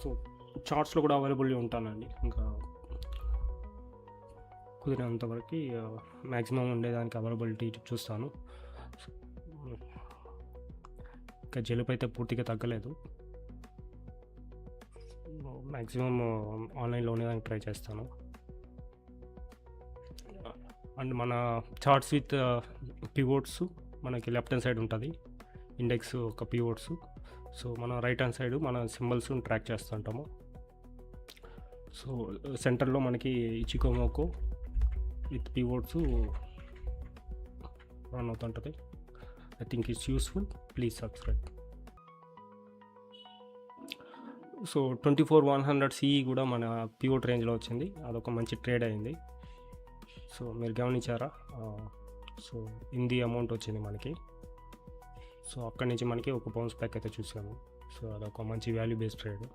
So చార్ట్స్లో కూడా available ఉంటానండి. ఇంకా కుదిరినంతవరకు మ్యాక్సిమం ఉండేదానికి అవైలబిలిటీ చూస్తాను. ఇంకా జలుబు అయితే పూర్తిగా తగ్గలేదు. మ్యాక్సిమం ఆన్లైన్లో ఉండేదానికి ట్రై చేస్తాను. అండ్ మన చార్ట్స్ విత్ పివోట్స్ మనకి లెఫ్ట్ హ్యాండ్ సైడ్ ఉంటుంది, ఇండెక్స్ ఒక పివోట్స్. సో మనం రైట్ హ్యాండ్ సైడ్ మన సింబల్స్ ట్రాక్ చేస్తుంటాము. సో సెంటర్లో మనకి ఇచికోమోకో విత్ పివోట్స్ రన్ అవుతుంటుంది. I think it's useful. Please subscribe. So 24,100 CE కూడా మన పివోట్ రేంజ్లో వచ్చింది. అదొక మంచి ట్రేడ్ అయింది. సో మీరు గమనించారా? సో ఇంది అమౌంట్ వచ్చింది మనకి. సో అక్కడి నుంచి మనకి ఒక బౌన్స్ బ్యాక్ అయితే చూసాము. సో అదొక మంచి value based trade.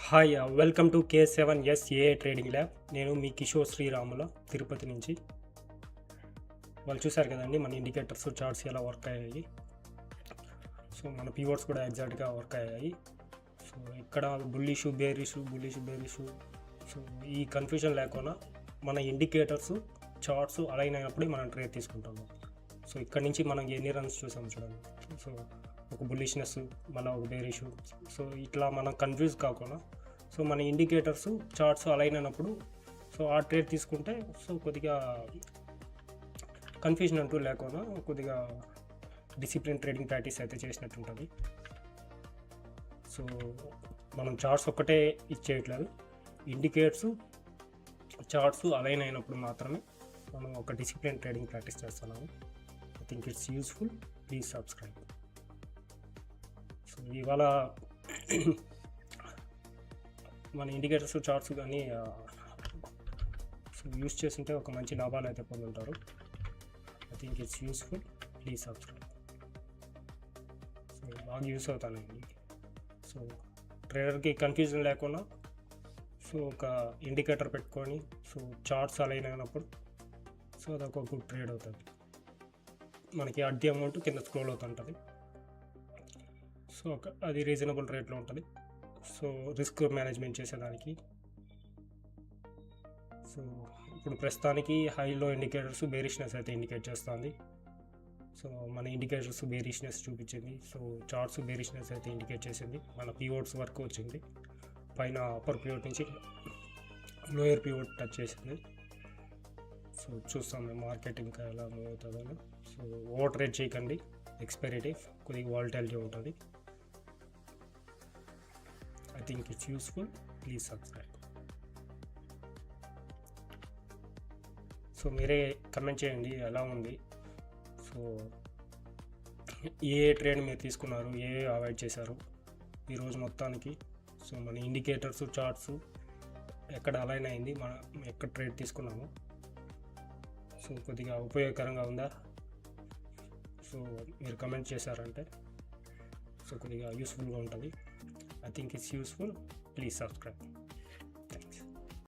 Hi, welcome to K7S AI trading lab. నేను మీ కిషోర్ శ్రీరాముల, తిరుపతి నుంచి. వాళ్ళు చూసారు కదండి మన ఇండికేటర్స్ చార్ట్స్ ఎలా వర్క్ అయ్యాయి. సో మన పివోట్స్ కూడా ఎగ్జాక్ట్గా వర్క్ అయ్యాయి. సో ఇక్కడ బుల్లిష్ బేరిష్ సో ఈ కన్ఫ్యూజన్ లేకుండా మన ఇండికేటర్స్ చార్ట్స్ అలైన్ అయినప్పుడే మనం ట్రేడ్ తీసుకుంటాము. సో ఇక్కడ నుంచి మనం ఎన్ని రన్స్ చూసాము చూడండి. సో ఒక బుల్లిష్నెస్, మళ్ళీ ఒక బేరిష్. సో ఇట్లా మనం కన్ఫ్యూజ్ కాకుండా సో మన ఇండికేటర్స్ చార్ట్స్ అలైన్ అయినప్పుడు సో ఆ ట్రేడ్ తీసుకుంటే సో కొద్దిగా కన్ఫ్యూజన్ అంటూ లేకుండా కొద్దిగా డిసిప్లిన్ ట్రేడింగ్ ప్రాక్టీస్ అయితే చేసినట్టు ఉంటుంది. సో మనం చార్ట్స్ ఒక్కటే ఇచ్చేయట్లేదు, ఇండికేటర్స్ చార్ట్స్ అలైన్ అయినప్పుడు మాత్రమే మనం ఒక డిసిప్లిన్ ట్రేడింగ్ ప్రాక్టీస్ చేస్తున్నాము. I think it's useful. Please subscribe. So ఇవాళ మన ఇండికేటర్స్ చార్ట్స్ కానీ సో యూస్ చేస్తుంటే ఒక మంచి లాభాలు అయితే పొందుంటారు. I think it's useful. Please subscribe. So బాగా యూస్ అవుతానండి. సో ట్రేడర్కి కన్ఫ్యూజన్ లేకుండా సో ఒక ఇండికేటర్ పెట్టుకొని సో చార్ట్స్ అలైన్ అయినప్పుడు సో అదొక గుడ్ ట్రేడ్ అవుతుంది. మనకి అడ్డి అమౌంట్ కింద స్క్రోల్ అవుతుంటుంది. సో అది రీజనబుల్ రేట్లో ఉంటుంది. సో రిస్క్ మేనేజ్మెంట్ చేసేదానికి. సో ఇప్పుడు ప్రస్తుతానికి హైలో ఇండికేటర్స్ బేరిష్నెస్ అయితే ఇండికేట్ చేస్తుంది. సో మన ఇండికేటర్స్ బేరిష్నెస్ చూపించింది. సో చార్ట్స్ బేరిష్నెస్ అయితే ఇండికేట్ చేసింది. మన పివోట్స్ వరకు వచ్చింది. పైన అప్పర్ పివోట్ నుంచి లోయర్ పివోట్ టచ్ చేసింది. సో చూస్తాం మేము మార్కెట్ ఇంకా ఎలా మూవ్ అవుతుందని. సో ఓవర్ ట్రేడ్ చేయకండి. ఎక్స్పైరీ కొద్దిగా వాలటాలిటీ ఉంటుంది. I think it's useful. Please subscribe. So మీరే కమెంట్ చేయండి ఎలా ఉంది. సో ఏ ట్రేడ్ మీరు తీసుకున్నారు, ఏ అవాయిడ్ చేశారు ఈరోజు మొత్తానికి. సో మన ఇండికేటర్స్ చార్ట్స్ ఎక్కడ అలైన్ అయింది, మనం ఎక్కడ ట్రేడ్ తీసుకున్నాము. సో కొద్దిగా ఉపయోగకరంగా ఉందా సో మీరు కమెంట్ చేశారంటే సో కొద్దిగా యూస్ఫుల్గా ఉంటుంది. I think it's useful. Please subscribe.